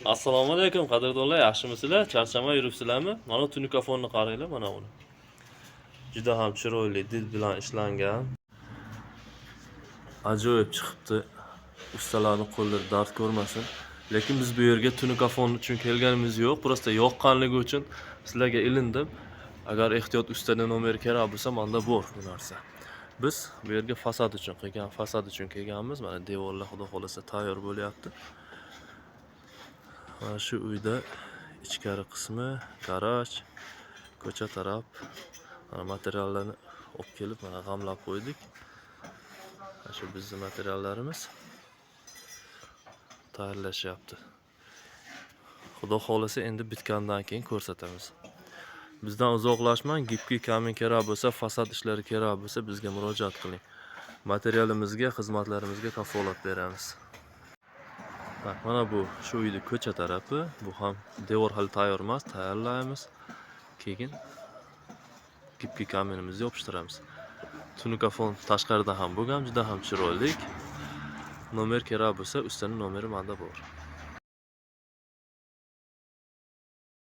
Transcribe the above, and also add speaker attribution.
Speaker 1: Assalomu alaykum qadrdonlar, yaxshimisizlar? Charchamay yuribsizlarmi? Mana tunikafonni qaranglar, mana uni. Juda ham chiroyli dil bilan ishlangan. Ajoyib chiqibdi. Ustalarning qo'llari dard ko'rmasin. Lekin biz bu yerga tunikafon uchun kelganimiz yo'q, prosta yoqqanligi uchun sizlarga ilindim. Agar ehtiyot ustadan nomer kerak bo'lsa, menda bor bu narsa. Biz bu yerga fasad uchun kelganmiz. Mana devorlar xudo xolasa tayyor bo'lyapti. Mana shu uyda ichkari qismi, garaj, ko'cha taraf. Mana materiallarni olib kelib, mana g'amlab qo'ydik. Mana shu bizning materiallarimiz tayyorlashyapti. Xudo xolasa endi bitgandan keyin ko'rsatamiz. Bizdan uzoqlashmang, gipki kamin kerak bo'lsa, fasad ishlari kerak bo'lsa, bizga murojaat qiling. Materialimizga, xizmatlarimizga kafolat beramiz. Mana bu shu uyning ko'cha tarafi, bu ham devor hali tayyor emas, tayyorlaymiz. Keyin gipki kaminimizni yopishtiramiz. Tunikafon tashqarida ham bo'lgan, juda ham chiroyli. Nomer kerak bo'lsa, ustaning nomeri menda bor.